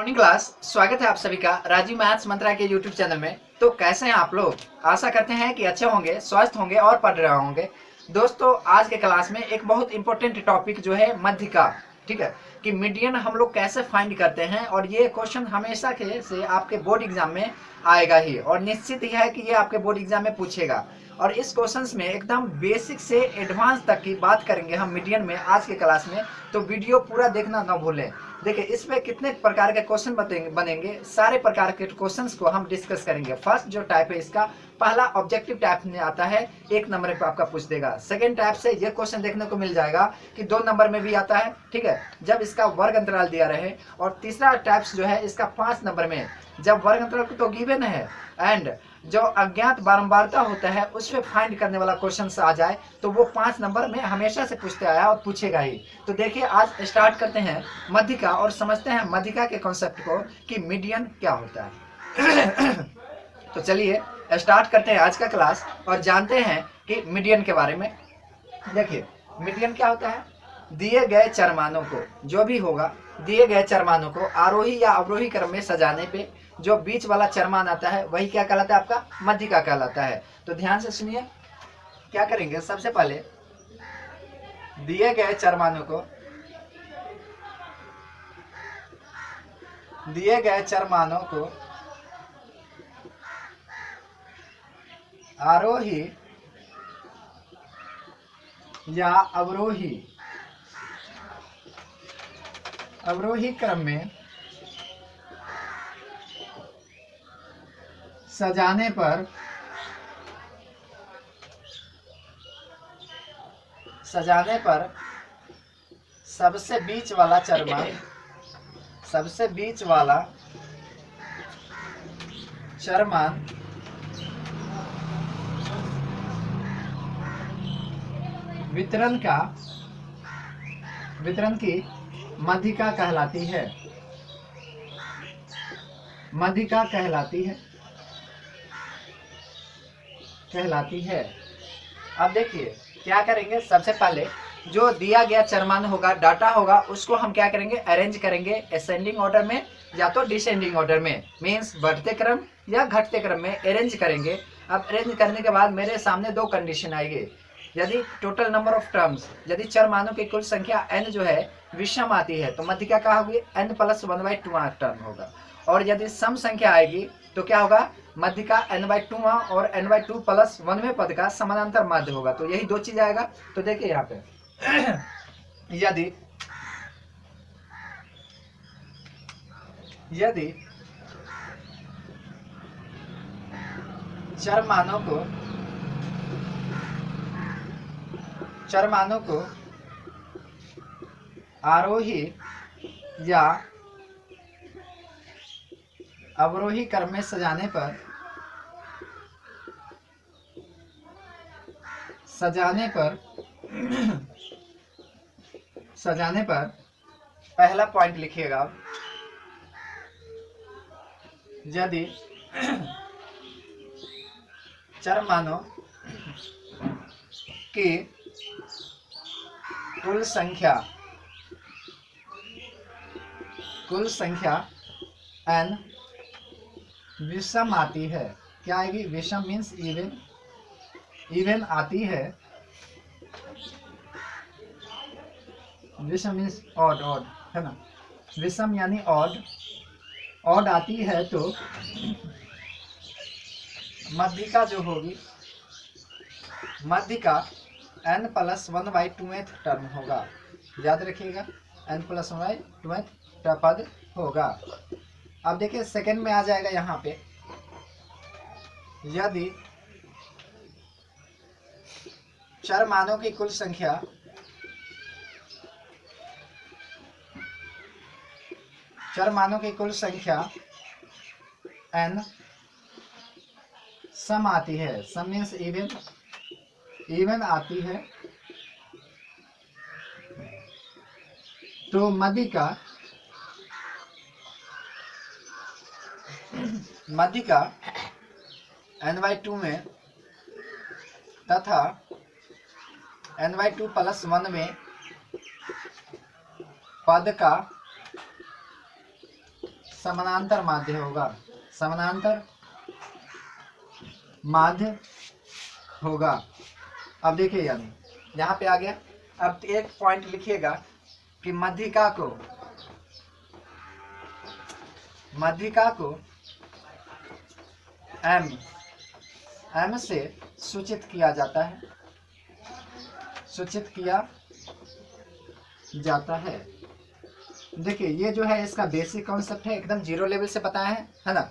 Morning class. स्वागत है आप सभी का राजीव मैथ्स मंत्रा के यूट्यूब चैनल में। तो कैसे हैं आप लोग? आशा करते हैं कि अच्छे होंगे, स्वस्थ होंगे और पढ़ रहे होंगे। दोस्तों, आज के क्लास में एक बहुत इंपॉर्टेंट टॉपिक जो है मध्यिका, ठीक है, कि मीडियन हम लोग कैसे फाइंड करते हैं। और ये क्वेश्चन हमेशा के से आपके बोर्ड एग्जाम में आएगा ही, और निश्चित ही है कि ये आपके बोर्ड एग्जाम में पूछेगा। और इस क्वेश्चंस में एकदम बेसिक से एडवांस तक की बात करेंगे हम मीडियन में आज के क्लास में। तो वीडियो पूरा देखना ना भूलें। देखिए, इसमें कितने प्रकार के क्वेश्चन बनेंगे, सारे प्रकार के क्वेश्चंस को हम डिस्कस करेंगे। फर्स्ट जो टाइप है इसका, पहला ऑब्जेक्टिव टाइप में आता है, 1 नंबर पे आपका पूछ देगा। सेकंड टाइप से ये क्वेश्चन देखने को मिल जाएगा कि 2 नंबर में भी आता है, ठीक है, जब इसका वर्ग अंतराल दिया रहे। और तीसरा टाइप्स जो है इसका 5 नंबर में, जब वर्ग अंतराल तो गिवन है एंड जो अज्ञात बारंबारता होता है उस पे फाइंड करने वाला क्वेश्चन आ जाए तो वो 5 नंबर में हमेशा से पूछते आया और पूछेगा ही। तो देखिए, आज स्टार्ट करते हैं मध्यिका और समझते हैं मध्यिका के कॉन्सेप्ट को कि मीडियन क्या होता है। तो चलिए स्टार्ट करते हैं आज का क्लास और जानते हैं कि मीडियन के बारे में। देखिए, मीडियन क्या होता है? दिए गए चरमानों को, जो भी होगा, दिए गए चरमानों को आरोही या अवरोही क्रम में सजाने पे जो बीच वाला चरमान आता है वही क्या कहलाता है? आपका मध्यिका कहलाता है। तो ध्यान से सुनिए, क्या करेंगे? सबसे पहले दिए गए चरमानों को आरोही या अवरोही क्रम में सजाने पर सबसे बीच वाला चरमान वितरण की मध्यिका कहलाती है। अब देखिए क्या करेंगे? सबसे पहले जो दिया गया चरमान होगा, डाटा होगा, उसको हम क्या करेंगे? अरेंज करेंगे असेंडिंग ऑर्डर में या तो डिसेंडिंग ऑर्डर में, मीन्स बढ़ते क्रम या घटते क्रम में अरेंज करेंगे। अब अरेंज करने के बाद मेरे सामने 2 कंडीशन आएगी। यदि टोटल नंबर ऑफ टर्म्स, यदि चरमानों की कुल संख्या n जो है विषम आती है तो मध्यिका क्या होगी? n+1/2 टर्म होगा। और यदि सम संख्या आएगी तो क्या होगा? मध्यिका n/2 और n/2 + 1वें पद का समानांतर माध्य होगा। तो यही 2 चीज आएगा। तो देखिए यहाँ पे यदि चरमानों को आरोही या अवरोही क्रम में सजाने पर पहला पॉइंट लिखिएगा। यदि चरमानों की कुल संख्या n विषम आती है। क्या आएगी? विषम मीन्स इवन आती है। विषम मीन्स ऑड है ना, विषम यानी ऑड आती है तो मध्यिका जो होगी, मध्यिका n+1/2 टर्म होगा। याद रखिएगा, n+1/2 पद होगा। अब देखिए सेकंड में आ जाएगा यहाँ पे, यदि चरमानों की कुल संख्या n सम आती है, सम मीन्स इवन आती है, तो मध्यिका n/2 में तथा n/2 + 1 में पद का समानांतर माध्य होगा, समानांतर माध्य होगा। अब देखिए यानी यहाँ पे आ गया। अब एक पॉइंट लिखिएगा कि मध्यिका को एम से सूचित किया जाता है, सूचित किया जाता है। देखिए ये जो है इसका बेसिक कॉन्सेप्ट है, एकदम जीरो लेवल से बताया है ना।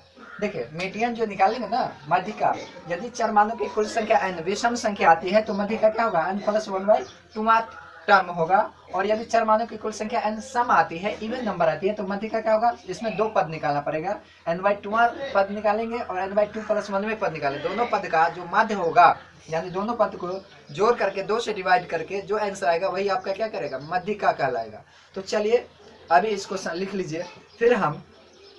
देखिए मीडियन जो निकालेंगे ना मध्यिका, यदि चार मानों की कुल संख्या n विषम संख्या आती है तो मध्यिका क्या होगा, n+1/2 टर्म होगा। और यदि चार मानों की कुल संख्या n सम आती है, इवन नंबर आती है, तो मध्यिका क्या होगा, इसमें दो पद निकालना पड़ेगा, n/2 पद निकालेंगे और n/2+1 पद निकालेंगे। दोनों पद का जो माध्य होगा, यानी दोनों पद को जोड़ करके 2 से डिवाइड करके जो आंसर आएगा वही आपका क्या करेगा, मध्यिका कहलाएगा। तो चलिए अभी इसको लिख लीजिए, फिर हम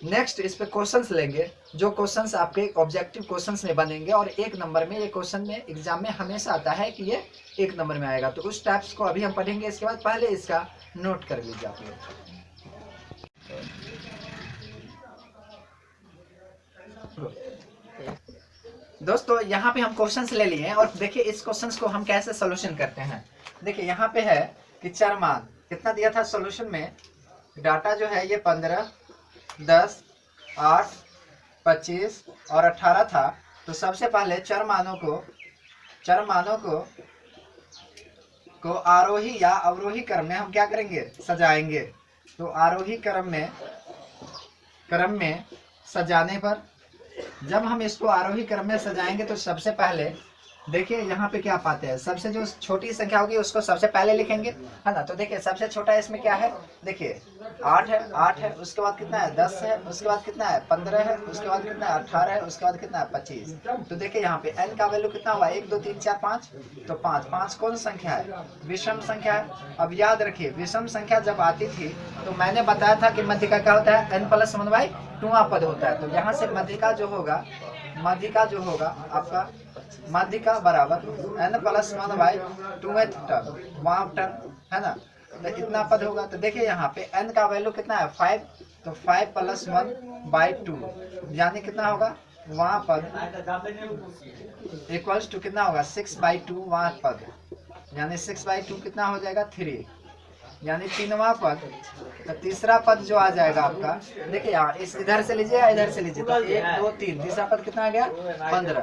नेक्स्ट इस पे क्वेश्चंस लेंगे, जो क्वेश्चंस आपके ऑब्जेक्टिव क्वेश्चंस में बनेंगे और 1 नंबर में, ये क्वेश्चन में एग्जाम में हमेशा आता है कि ये 1 नंबर में आएगा। तो उस टाइप्स को अभी हम पढ़ेंगे, इसके बाद पहले इसका नोट कर लीजिए आप लोग। दोस्तों यहाँ पे हम क्वेश्चंस ले लिए हैं और देखिए इस क्वेश्चंस को हम कैसे सॉल्यूशन करते हैं। देखिए यहाँ पे है कि चार मान कितना दिया था सॉल्यूशन में, डाटा जो है ये 15, 10, 8, 25 और 18 था। तो सबसे पहले चार मानों को आरोही या अवरोही क्रम में हम क्या करेंगे, सजाएंगे। तो आरोही क्रम में सजाने पर, जब हम इसको आरोही क्रम में सजाएंगे तो सबसे पहले देखिए यहाँ पे क्या पाते हैं, सबसे जो छोटी संख्या होगी उसको सबसे पहले लिखेंगे, है ना। तो देखिए सबसे छोटा इसमें क्या है, देखिए 8 है, उसके बाद कितना है 10 है, उसके बाद कितना है 15 है, उसके बाद कितना है 18 है, उसके बाद कितना है 25। तो देखिए यहाँ पे n का वैल्यू कितना हुआ, 1 2 3 4 5, तो 5 कौन संख्या है, विषम संख्या है। अब याद रखिए विषम संख्या जब आती थी तो मैंने बताया था कि मध्यिका क्या होता है, n+1/2 पद होता है। तो यहाँ से मध्यिका जो होगा आपका मध्यिका बराबर n+1/2 टर्म, वहाँ टर्म है ना, तो इतना पद होगा। तो देखिए यहाँ पे n का वैल्यू कितना है 5, तो 5+1/2 यानी कितना होगा, वहाँ पद इक्वल्स टू कितना होगा 6/2, वहाँ पद यानी 6/2 कितना हो जाएगा 3, यानी 3वां पद। तो तीसरा पद जो आ जाएगा आपका, देखिए यहाँ इस इधर से लीजिए या इधर से लीजिए, तो 1 2 3, तीसरा पद कितना आ गया 15,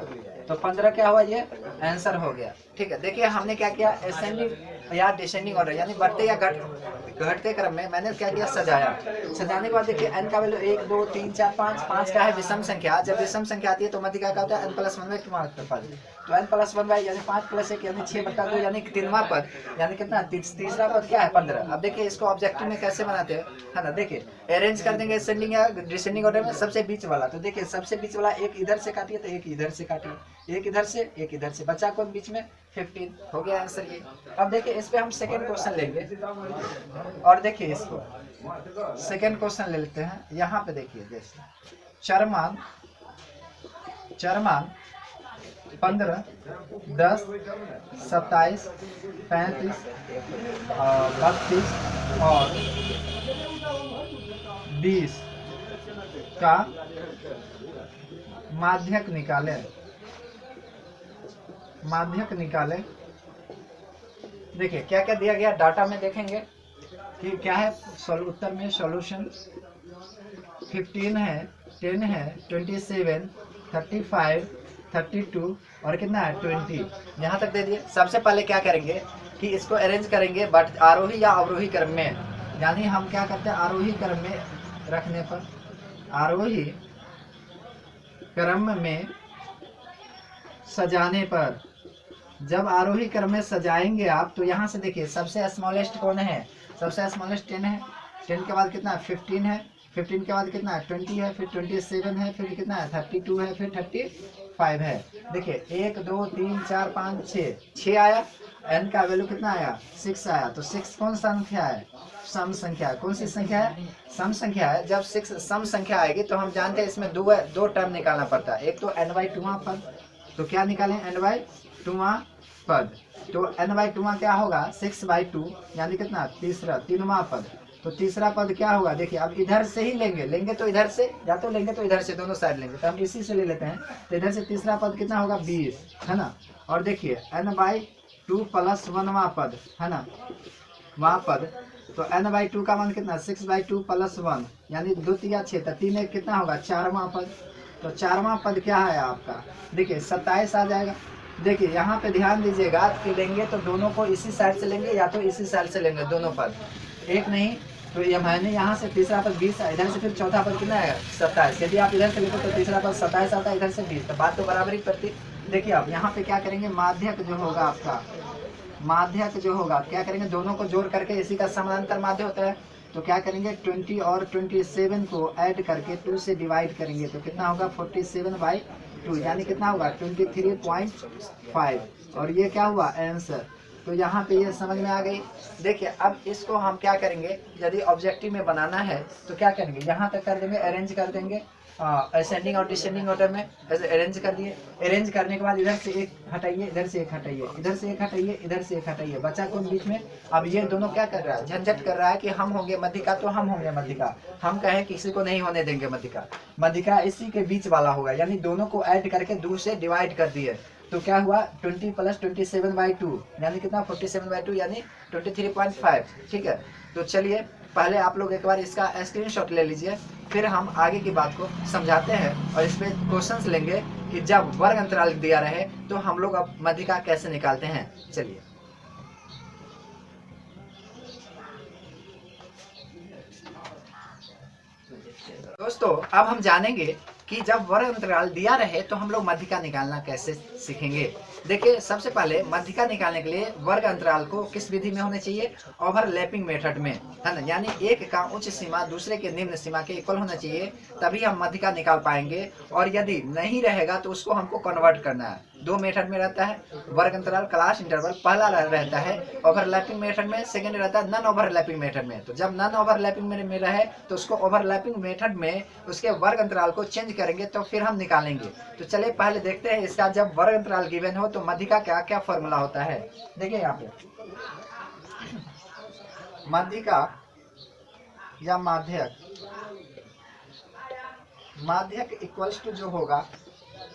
तो 15 क्या हुआ, ये आंसर हो गया। ठीक है, देखिए हमने क्या किया, असेंडिंग या डिसेंडिंग ऑर्डर यानी बढ़ते या घटते क्रम में मैंने क्या किया, सजाने के बाद देखिए n का वैल्यू 1 2 3 4 5 क्या है विषम संख्या। जब विषम संख्या आती है तो मध्यिका क्या होता है n+1/2 पद। तो n+1 यानी 5+1 यानी 6/2 यानी 3वां पद, यानी कितना तीसरा पद क्या है 15। अब देखिए इसको ऑब्जेक्टिव में कैसे बनाते हैं, है ना। देखिए अरेंज कर देंगे असेंडिंग या डिसेंडिंग ऑर्डर में, सबसे बीच वाला। तो देखिए सबसे बीच वाला एक इधर से काटिए तो एक इधर से काटिए, एक इधर से एक इधर से, बचा कौन बीच में 15, हो गया आंसर ये। अब देखिए इस पे हम सेकंड क्वेश्चन लेंगे और देखिए इसको सेकंड क्वेश्चन ले लेते हैं। यहाँ पे देखिए जैसे चरमान 15, 10, 27, 35, 32 और 20 का माध्यक निकाले। देखिए क्या क्या दिया गया डाटा में, देखेंगे कि क्या है उत्तर में सॉल्यूशन 15 है, 10 है, 27, 35, 32 और कितना है 20, यहाँ तक दे दिए। सबसे पहले क्या करेंगे कि इसको अरेंज करेंगे बट आरोही या अवरोही क्रम में, यानी हम क्या करते हैं आरोही क्रम में रखने पर, आरोही क्रम में सजाने पर, जब आरोही क्रम में सजाएंगे आप तो यहाँ से देखिए सबसे स्मॉलेस्ट कौन है, सबसे स्मॉलेस्ट 10 है, 10 के बाद कितना है 15 है, 15 के बाद कितना है 20 है, फिर 27 है, फिर कितना है 32 है, फिर 35 है। देखिए 1 2 3 4 5 6 आया, n का वैल्यू कितना आया 6 आया। तो 6 कौन सा संख्या है, सम संख्या। कौन सी संख्या है, सम संख्या है। जब 6 सम संख्या आएगी तो हम जानते हैं इसमें दो टर्म निकालना पड़ता है, एक तो n/2 पद, तो क्या निकालें n/2 पद। तो n/2 क्या होगा 6/2 यानी कितना 3वां पद, तो तीसरा पद क्या होगा, देखिए अब इधर से ही लेंगे तो इधर से, या तो लेंगे तो इधर से, दोनों साइड लेंगे, तो हम इसी से ले लेते हैं। तो इधर से तीसरा पद कितना होगा 20, है ना। और देखिए n/2 प्लस 1वां पद, है ना, वहाँ पद, तो n/2 का मान कितना 6/2 प्लस 1, यानी 2 तिया 6, तो 3 कितना होगा 4वां पद। तो 4वां पद क्या है आपका, देखिए 27 आ जाएगा। देखिए यहाँ पे ध्यान दीजिएगा कि लेंगे तो दोनों को इसी साइड से लेंगे या तो इसी साइड से लेंगे, दोनों पद एक नहीं। तो ये मैंने यहाँ से तीसरा पद 20 है, इधर से फिर चौथा पद कितना है 27। यदि आप इधर से लेते तो तीसरा पद 27 आता है, इधर से 20, तो बात तो बराबर ही पड़ती। देखिए आप यहाँ पे क्या करेंगे, माध्यक जो होगा आपका, माध्यक जो होगा क्या करेंगे, दोनों को जोड़ करके, इसी का समानांतर माध्य होता है। तो क्या करेंगे 20 और 27 को ऐड करके 2 से डिवाइड करेंगे, तो कितना होगा 47/2, यानी कितना होगा 23.5। और ये क्या हुआ आंसर। तो यहाँ पे ये समझ में आ गई। देखिए अब इसको हम क्या करेंगे, यदि ऑब्जेक्टिव में बनाना है तो क्या करेंगे, यहाँ तक कर देंगे, अरेंज कर देंगे असेंडिंग और डिसेंडिंग ऑर्डर में, ऐसे अरेंज कर दिए। अरेंज करने के बाद इधर से एक हटाइए, इधर से एक हटाइए, इधर से एक हटाइए, इधर से एक हटाइए, बचा कौन बीच में। अब ये दोनों क्या कर रहा है, झंझट कर रहा है कि हम होंगे मध्यिका, तो हम होंगे मध्यिका, हम कहें किसी को नहीं होने देंगे मध्यिका। मध्यिका इसी के बीच वाला होगा, यानी दोनों को ऐड करके 2 से डिवाइड कर दिए। तो क्या हुआ 20 प्लस 27/2, यानी कितना 47/2, यानी 23.5। ठीक है, तो चलिए पहले आप लोग एक बार इसका स्क्रीनशॉट ले लीजिए, फिर हम आगे की बात को समझाते हैं और इसमें क्वेश्चंस लेंगे कि जब वर्ग अंतराल दिया रहे तो हम लोग अब मध्यिका कैसे निकालते हैं। चलिए दोस्तों, अब हम जानेंगे कि जब वर्ग अंतराल दिया रहे तो हम लोग मध्यिका निकालना कैसे सीखेंगे। देखिए सबसे पहले मध्यिका निकालने के लिए वर्ग अंतराल को किस विधि में होना चाहिए, ओवरलैपिंग मेथड में, है ना, यानी एक का उच्च सीमा दूसरे के निम्न सीमा के इक्वल होना चाहिए, तभी हम मध्यिका निकाल पाएंगे। और यदि नहीं रहेगा तो उसको हमको कन्वर्ट करना है। 2 मेथड में रहता है वर्ग अंतराल, क्लास इंटरवल, पहला रहता है ओवरलैपिंग मेथड में, सेकंड रहता है नॉन ओवरलैपिंग मेथड में। तो जब नॉन ओवरलैपिंग में रहे तो उसको ओवरलैपिंग मेथड में उसके वर्ग अंतराल को चेंज करेंगे तो फिर हम निकालेंगे। तो चलिए पहले देखते हैं इसका, जब वर्ग अंतराल गिवन हो तो मध्यिका क्या क्या फॉर्मूला होता है। देखिए यहाँ पे मध्यिका या माध्यक, माध्यक इक्वल्स टू जो होगा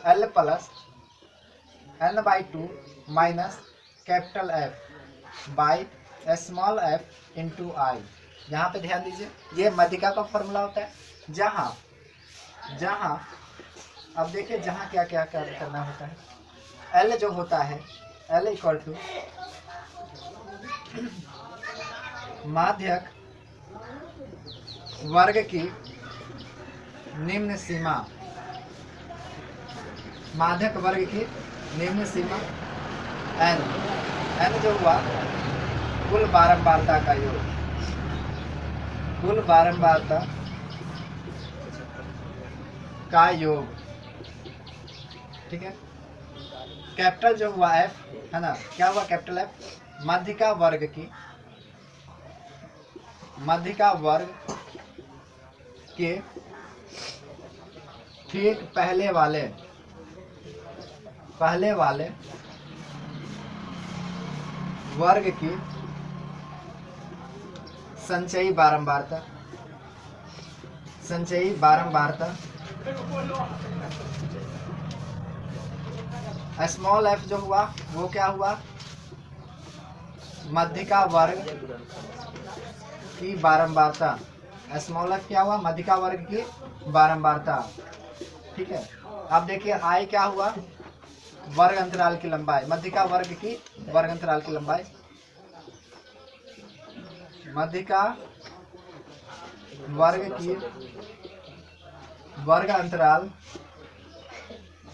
L plus n/2 minus capital F by small f into I. यहाँ पे ध्यान दीजिए, ये मध्यिका का फॉर्मूला होता है। जहाँ अब देखिए जहाँ क्या क्या करना होता है, L जो होता है L इक्वल टू माध्यक वर्ग की निम्न सीमा, माध्यक वर्ग की निम्न सीमा n जो हुआ कुल बारंबारता का योग, कुल बारंबारता का योग। ठीक है, कैपिटल जो हुआ F, है ना, क्या हुआ कैपिटल F, मध्यिका वर्ग की, मध्यिका वर्ग के ठीक पहले वाले वर्ग की संचयी बारंबारता, संचयी बारंबारता स्मॉल f जो हुआ वो क्या हुआ, मध्यिका वर्ग की बारंबारता, स्मॉल f क्या हुआ, मध्यिका वर्ग की बारंबारता। ठीक है, अब देखिए i क्या हुआ, वर्ग अंतराल की लंबाई, मध्यिका वर्ग की वर्ग अंतराल की लंबाई, मध्यिका वर्ग की वर्ग अंतराल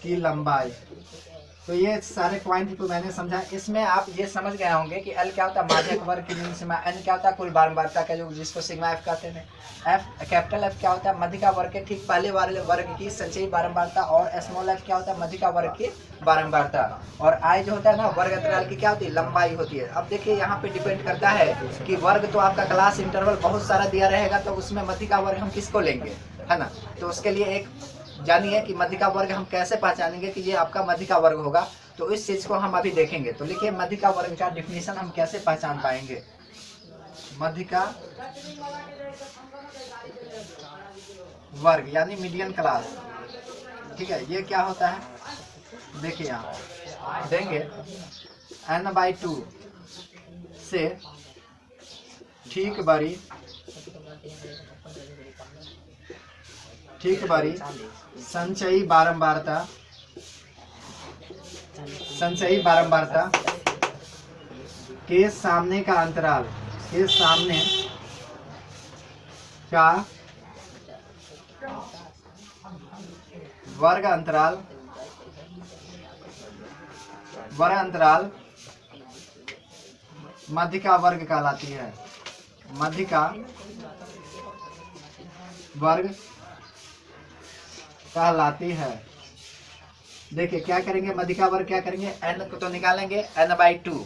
की लंबाई। तो ये सारे पॉइंट को मैंने समझा। इसमें आप ये समझ गए होंगे कि L क्या होता है, माध्यक वर्ग की निम्न सीमा, N क्या होता है, कुल बारंबारता का योग जिसको सिग्मा F कहते हैं, F कैपिटल F क्या होता है, मध्यिका वर्ग के ठीक पहले वाले वर्ग की संचयी बारंबारता, और स्मॉल f क्या होता है, मध्यिका वर्ग की बारंबारता, और I जो होता है ना वर्ग अंतराल की क्या होती है, लंबाई होती है। अब देखिए यहाँ पे डिपेंड करता है कि वर्ग तो आपका क्लास इंटरवल बहुत सारा दिया रहेगा, तो उसमें मध्यिका वर्ग हम किसको लेंगे, है ना। तो उसके लिए एक जानिए कि मध्यिका वर्ग हम कैसे पहचानेंगे कि ये आपका मध्यिका वर्ग होगा, तो इस चीज को हम अभी देखेंगे। तो लिखिए मध्यिका वर्ग का डिफिनीशन हम कैसे पहचान पाएंगे। मध्य का वर्ग यानी मीडियन क्लास। ठीक है, ये क्या होता है देखिए यहाँ देंगे n/2 से ठीक बड़ी संचयी बारंबारता के सामने का अंतराल के सामने का वर्ग अंतराल मध्य का वर्ग कहलाती है। मध्य का वर्ग कहलाती है। देखिए क्या करेंगे, मध्य का वर्ग क्या करेंगे, n को तो निकालेंगे n/2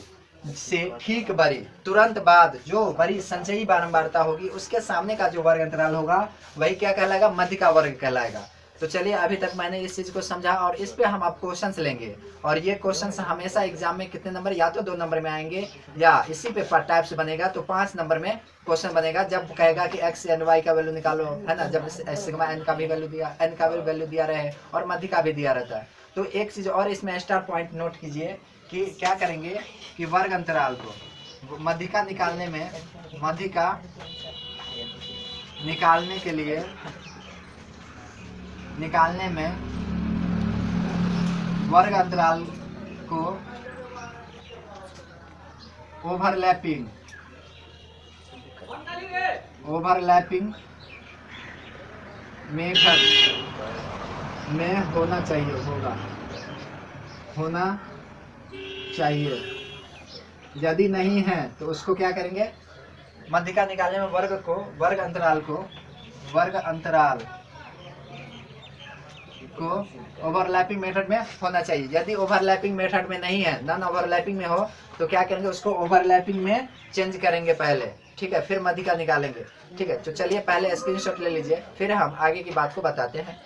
से ठीक बड़ी तुरंत बाद जो बड़ी संचयी बारंबारता होगी उसके सामने का जो वर्ग अंतराल होगा वही क्या कहलाएगा, मध्य का वर्ग कहलाएगा। तो चलिए अभी तक मैंने इस चीज को समझा और इस पे हम अब क्वेश्चंस लेंगे और ये क्वेश्चंस हमेशा एग्जाम में कितने नंबर, या तो 2 नंबर में आएंगे या इसी पे टाइप से बनेगा तो 5 नंबर में क्वेश्चन बनेगा। जब कहेगा कि x एंड y का वैल्यू निकालो, है ना, जब सिग्मा n का भी वैल्यू दिया, n का भी वैल्यू दिया रहे और मध्य का भी दिया रहता है। तो एक चीज और इसमें स्टार पॉइंट नोट कीजिए कि क्या करेंगे कि वर्ग अंतराल को मध्य का निकालने में, मध्य का निकालने में वर्ग अंतराल को ओवरलैपिंग मेथड में होना चाहिए। यदि नहीं है तो उसको क्या करेंगे, मध्य का निकालने में वर्ग अंतराल को ओवरलैपिंग मेथड में होना चाहिए। यदि ओवरलैपिंग मेथड में नहीं है, नॉन ओवरलैपिंग में हो तो क्या करेंगे, उसको ओवरलैपिंग में चेंज करेंगे पहले। ठीक है, फिर मध्य का निकालेंगे। ठीक है, तो चलिए पहले स्क्रीनशॉट ले लीजिए, फिर हम आगे की बात को बताते हैं।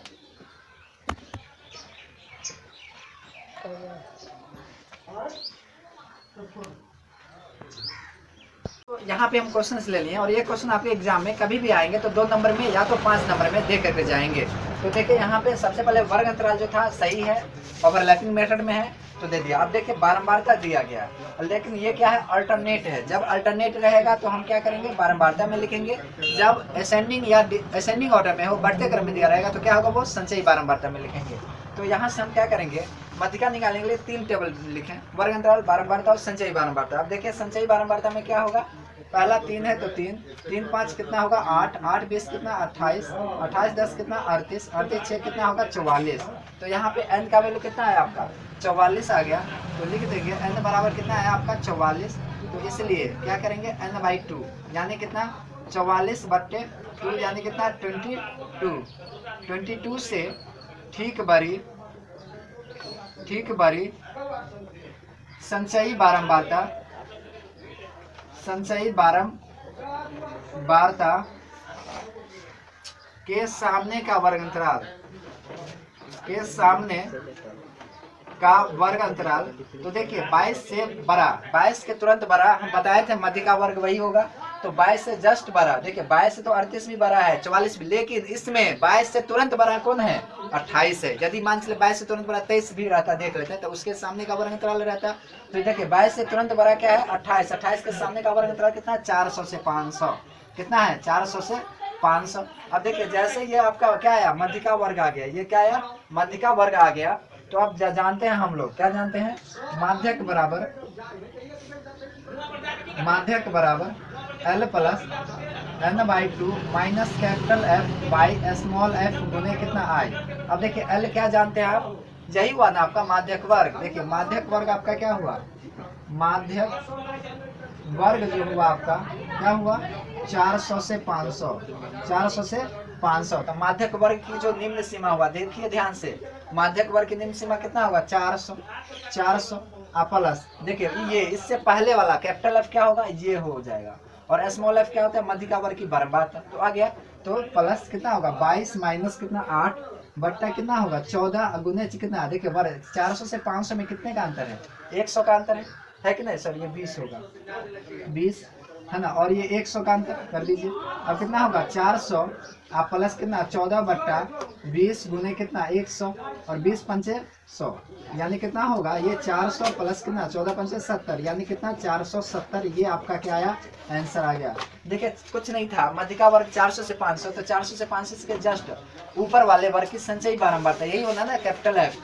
तो यहाँ पे हम क्वेश्चंस ले लिए और ये क्वेश्चन आपके एग्जाम में कभी भी आएंगे तो 2 नंबर में या तो 5 नंबर में दे करके जाएंगे। तो देखिए यहाँ पे सबसे पहले वर्ग अंतराल जो था सही है, ओवरलैपिंग मेथड में है तो दे दिया। अब देखिए बारंबारता दिया गया, लेकिन ये क्या है, अल्टरनेट है। जब अल्टरनेट रहेगा तो हम क्या करेंगे, बारंबारता में लिखेंगे। जब असेंडिंग ऑर्डर में हो, बढ़ते क्रम में दिया रहेगा तो क्या होगा, वो संचयी बारंबारता में लिखेंगे। तो यहाँ से हम क्या करेंगे, मध्य का निकालने के लिए 3 टेबल लिखें, वर्ग अंतराल, बारंबारता और संचयी बारंबारता। अब देखिए संचयी बारंबारता में क्या होगा, पहला 3 है तो 3, 3 5 कितना होगा 8, 8 20 कितना 28, 28 10 कितना 38, 38 6 कितना होगा 44। तो यहाँ पे n का वैल्यू कितना है आपका 44 आ गया। तो लिख देंगे n बराबर कितना है आपका 44। तो इसलिए क्या करेंगे n/2 यानी कितना 44/2 यानी कितना 22 से ठीक बड़ी संचयी बारंबारता के सामने का वर्ग अंतराल तो देखिए 22 से बड़ा, 22 के तुरंत बड़ा, हम बताए थे मध्य का वर्ग वही होगा। तो 22 से जस्ट बड़ा, देखिए 22 से तो 38 भी बड़ा है, 44 भी, लेकिन इसमें 22 से तुरंत बड़ा कौन है, 28 है। यदि मान चले 22 से तुरंत बड़ा 23 भी रहता, देख लेते हैं, तो उसके सामने का वर्ग अंतराल रहता। तो देखिए 22 से तुरंत बड़ा क्या है 28, 28 के सामने का वर्ग अंतराल कितना है 400 से 500, कितना है 400 से 500। अब देखिए जैसे ये आपका क्या आया, मध्य का वर्ग आ गया, ये क्या आया, मध्य का वर्ग आ गया। तो अब जानते हैं हम लोग, क्या जानते हैं, माध्यक बराबर L plus n/2 minus capital F by small f गुने कितना I। अब देखिए L क्या जानते हैं आप, यही हुआ ना आपका माध्यक वर्ग। देखिए माध्यक वर्ग आपका क्या हुआ, माध्यक वर्ग जो हुआ आपका क्या हुआ 400 से 500, 400 से 500। तो माध्यक वर्ग की जो निम्न सीमा हुआ, देखिए ध्यान से, माध्यक वर्ग की निम्न सीमा कितना होगा 400 प्लस, देखिए ये इससे पहले वाला कैपिटल F क्या होगा, ये हो जाएगा, और स्मॉल f क्या होता है, मध्य का वर्ग की बारंबारता। तो आ गया, तो प्लस कितना होगा 22 माइनस कितना 8 बट्टा कितना होगा 14 गुने कितना, देखिए वर्ग 400 से 500 में कितने का अंतर है, 100 का अंतर है कि नहीं सर, ये 20 होगा, 20 है ना, और ये 100 का अंतर कर लीजिए। अब कितना होगा 400 आप प्लस कितना 14/20 गुने कितना 100 और 20 पंचे 100 यानी कितना होगा ये 400 प्लस कितना 14 पंचे 70 यानी कितना 470। ये आपका क्या आया आंसर आ गया। देखिए कुछ नहीं था, मध्यिका वर्ग 400 से 500 तो 400 से 500 के जस्ट ऊपर वाले वर्ग की संचयी बारंबारता यही होना ना कैपिटल एफ,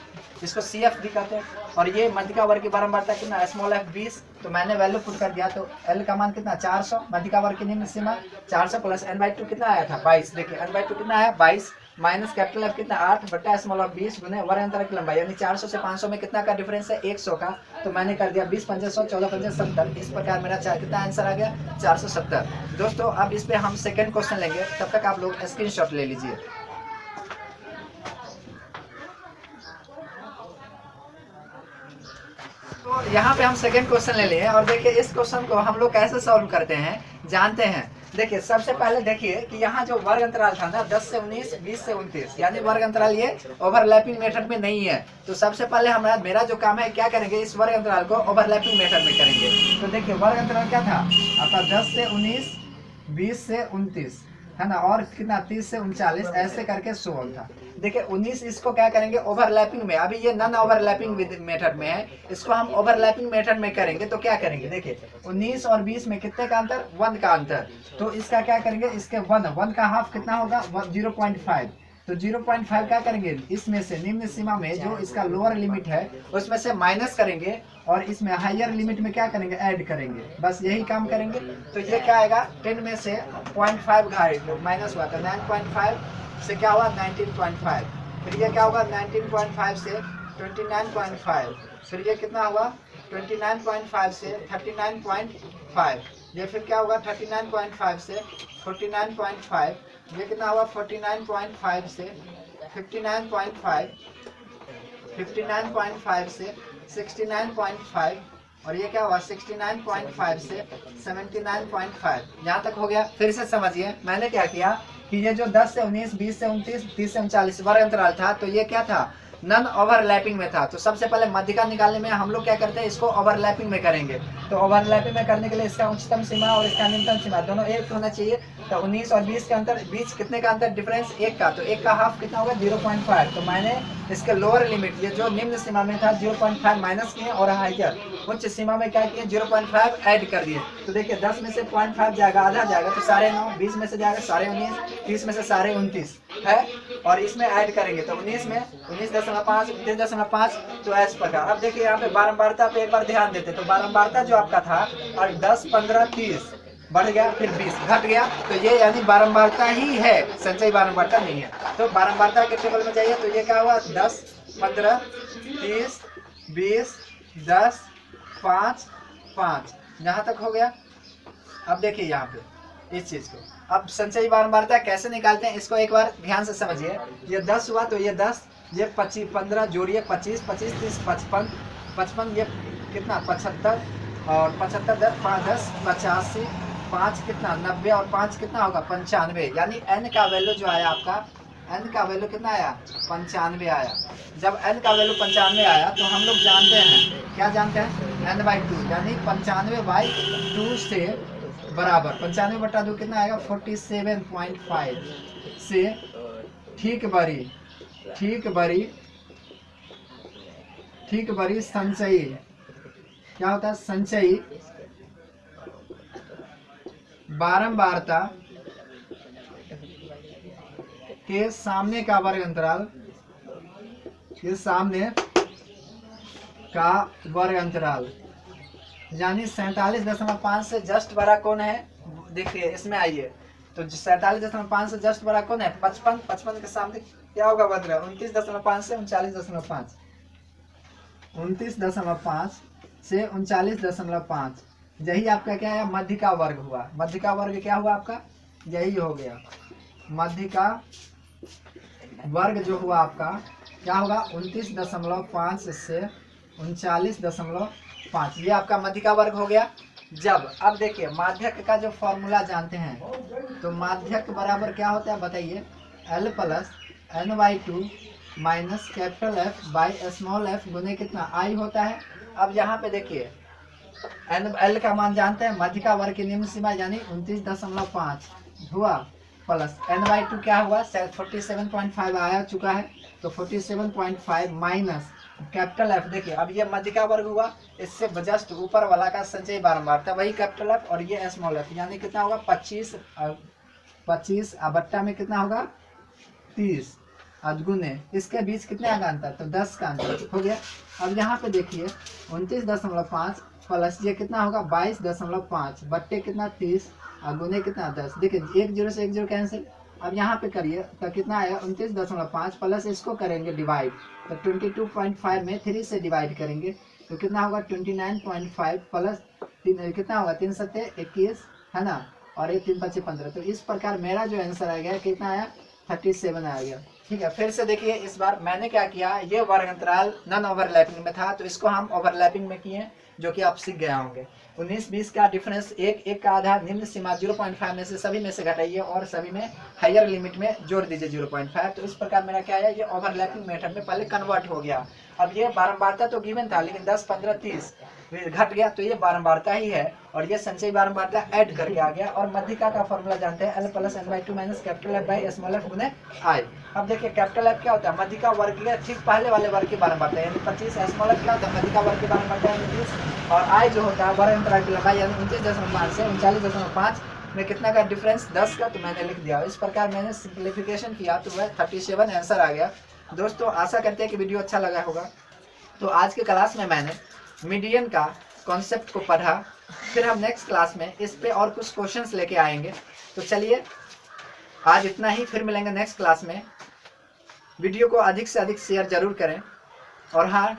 इसको सी एफ भी कहते हैं। और ये मध्यिका वर्ग की बारंबारता कितना स्मॉल एफ 20, तो मैंने वैल्यू पुट कर दिया तो एल का मान कितना 400, मध्यिका वर्ग की निम्न सीमा 400 प्लस n/2 कितना आया था 22। देखिए n/2 कितना आया 22 माइनस कैपिटल एफ कितना 8 बटा स्मॉल एफ 20 गुने वर्ग अंतर की लंबाई यानी 400 से 500 में कितना का डिफरेंस है 100 का, तो मैंने कर दिया 20 पंजे 100 14 पंजे 70। इस प्रकार मेरा कितना आंसर आ गया 470। दोस्तों अब इस पे हम सेकंड क्वेश्चन लेंगे, तब तक आप लोग स्क्रीनशॉट ले लीजिए। तो यहाँ पे हम सेकंड क्वेश्चन ले लिए और देखिए इस क्वेश्चन को हम लोग कैसे सॉल्व करते हैं जानते हैं। देखिए सबसे पहले देखिए कि यहाँ जो वर्ग अंतराल था ना 10 से 19 20 से 29 यानी वर्ग अंतराल ये ओवरलैपिंग मेथड में नहीं है। तो सबसे पहले मेरा जो काम है क्या करेंगे इस वर्ग अंतराल को ओवरलैपिंग मेथड में करेंगे। तो देखिए वर्ग अंतराल क्या था आपका 10 से 19 20 से 29 है ना, और कितना 30 से 39 ऐसे करके 16 था। देखिए 19 इसको क्या करेंगे ओवरलैपिंग में, अभी ये नॉन ओवरलैपिंग मेथड में है, इसको हम ओवरलैपिंग मेथड में करेंगे। तो क्या करेंगे देखिए 19 और 20 में कितने का अंतर 1 का अंतर, तो इसका क्या करेंगे इसके 1 का हाफ कितना होगा 0.5, तो 0.5 क्या करेंगे इसमें से निम्न सीमा में जो इसका लोअर लिमिट है उसमें से माइनस करेंगे और इसमें हायर लिमिट में क्या करेंगे ऐड करेंगे, बस यही काम करेंगे। तो ये क्या आएगा 10 में से 0.5 माइनस हुआ तो 9.5 से क्या हुआ 19.5, फिर ये क्या होगा 19.5 से 29.5, फिर ये कितना हुआ 29.5 से 39.5, ये फिर क्या होगा 39.5 से 49.5, ये कितना हुआ 49.5 से 59.5, 59.5 से 69.5 और ये क्या हुआ 69.5 से 79.5। यहाँ तक हो गया। फिर से समझिए मैंने क्या किया कि ये जो 10 से 19 20 से 29 30 से 39 वर्ग अंतराल था तो ये क्या था नॉन ओवरलैपिंग में था। तो सबसे पहले मध्यिका निकालने में हम लोग क्या करते हैं इसको ओवरलैपिंग में करेंगे। तो ओवरलैपिंग में करने के लिए इसका उच्चतम सीमा और इसका निम्नतम सीमा दोनों एक होना चाहिए। तो 19 और 20 के अंतर बीच कितने का अंतर डिफरेंस 1 का, तो 1 का हाफ कितना होगा 0.5, तो मैंने इसके लोअर लिमिट ये जो निम्न सीमा में था 0.5 माइनस किए और हायर उच्च सीमा में क्या किए 0.5 ऐड कर दिए। तो देखिए 10 में से 0.5 जाएगा आधा जाएगा तो 9.5, 20 में से जाएगा 19.5, 30 में से 29.5 है और इसमें ऐड करेंगे तो 19 में 19.5 29.5। तो इस प्रकार अब देखिए यहाँ पे बारंबारता पे एक बार ध्यान देते तो बारंबारता जो आपका था और 10 15 30 बढ़ गया फिर 20 घट गया, तो ये यानी बारंबारता ही है संचयी बारंबारता नहीं है। तो बारंबारता के टेबल में जाइए तो ये क्या हुआ 10 15 30 20 10 5 5 यहाँ तक हो गया। अब देखिए यहाँ पे इस चीज को अब संचयी बारंबारता कैसे निकालते हैं इसको एक बार ध्यान से समझिए। ये 10 हुआ तो ये 10 ये 25 15 जोड़िए 25 25 30 55 55 ये कितना 75 और 75 10 85 5 कितना 90 और 5 कितना होगा 95, यानी n का वैल्यू जो आया आपका n का वैल्यू कितना आया 95 आया। जब n का वैल्यू 95 आया तो हम लोग जानते हैं क्या जानते हैं n/2 यानी 95/2 से बराबर 95/2 कितना आएगा 47.5 से ठीक बड़ी संचयी क्या होता है संचयी बारंबारता के सामने का वर्ग अंतराल के सामने का वर्ग अंतराल यानी 47.5 से जस्ट बड़ा कौन है देखिए इसमें आइए तो 47.5 से जस्ट बड़ा कौन है 55 के सामने क्या होगा बदला 29.5 से 39.5 29.5 से 39.5 यही आपका क्या है मध्यिका वर्ग हुआ। मध्यिका वर्ग क्या हुआ आपका यही हो गया मध्यिका वर्ग जो हुआ आपका क्या होगा 29.5 से 39.5 ये आपका मध्यिका वर्ग हो गया। जब अब देखिए माध्यक का जो फॉर्मूला जानते हैं तो माध्यक बराबर क्या होता है बताइए L plus n/2 minus capital F by small f गुने कितना I होता है। अब यहाँ पे देखिए एन एल का मान जानते हैं, मध्य का वर्ग की निम्न सीमा यानी 29.5 हुआ, प्लस n/2 क्या हुआ 47.5 आ चुका है, तो 47.5 माइनस कैपिटल F। देखिए अब ये मध्य का वर्ग हुआ, इससे जस्ट ऊपर वाला का संचयी बारंबारता वही कैपिटल F, और ये स्मॉल f यानी कितना होगा 25 बट्टा में कितना होगा 30 गुने इसके बीच कितने का अंतर, तो 10 का अंतर हो गया। अब यहाँ पे देखिए 29.5 प्लस ये कितना होगा 22.5 बट्टे कितना 30 और गुने कितना 10। देखिए 1 0 से 1 0 कैंसिल। अब यहाँ पे करिए तो कितना आया 29.5 प्लस इसको करेंगे डिवाइड, तो 22.5 में 3 से डिवाइड करेंगे तो कितना होगा 29.5 प्लस कितना होगा 3 सत्ते 21 है ना, और ये 3 5 15। तो इस प्रकार मेरा जो आंसर आ गया कितना आया 37 आ गया। ठीक है, फिर से देखिए इस बार मैंने क्या किया, ये वर्ग अंतराल नॉन ओवरलैपिंग में था तो इसको हम ओवरलैपिंग में किए, जो कि आप सीख गए होंगे। 19-20 का डिफरेंस एक का आधा निम्न सीमा 0.5 में से सभी में से घटाइए और सभी में हायर लिमिट में जोड़ दीजिए 0.5। तो इस प्रकार मेरा क्या है, ये ओवरलैपिंग मेथड में पहले कन्वर्ट हो गया। अब ये बारंबारता तो गिवन था लेकिन 10 15 30 घट गया, तो ये बारंबारता ही है और ये संचयी बारंबारता ऐड करके आ गया। और मध्यिका का फॉर्मूला जानते हैं L + n/2 minus capital F by small f गुने I। अब देखिए कैपिटल F क्या होता है, मध्यिका वर्ग के ठीक पहले वाले वर्ग की बारंबारता यानी 25, स्मॉल f क्या होता है मध्यिका वर्ग की बारंबारता यानी 30, और I जो होता है वर्ग अंतराल की लंबाई यानी 29.5 से 39.5 में कितना का डिफरेंस 10 का, तो मैंने लिख दिया। इस प्रकार मैंने सिंप्लीफिकेशन किया तो वह 37 आंसर आ गया। दोस्तों आशा करते हैं कि वीडियो अच्छा लगा होगा। तो आज के क्लास में मैंने मीडियन का कॉन्सेप्ट को पढ़ा, फिर हम नेक्स्ट क्लास में इस पे और कुछ क्वेश्चंस लेके आएंगे। तो चलिए आज इतना ही, फिर मिलेंगे नेक्स्ट क्लास में। वीडियो को अधिक से अधिक शेयर जरूर करें और हाँ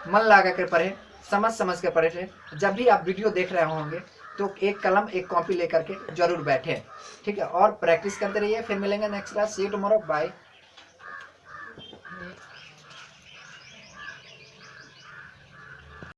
मन लगा कर पढ़ें, समझ के पढ़ें। जब भी आप वीडियो देख रहे होंगे तो एक कलम एक कॉपी लेकर के जरूर बैठें, ठीक है, और प्रैक्टिस करते रहिए। फिर मिलेंगे next class. See you tomorrow, bye.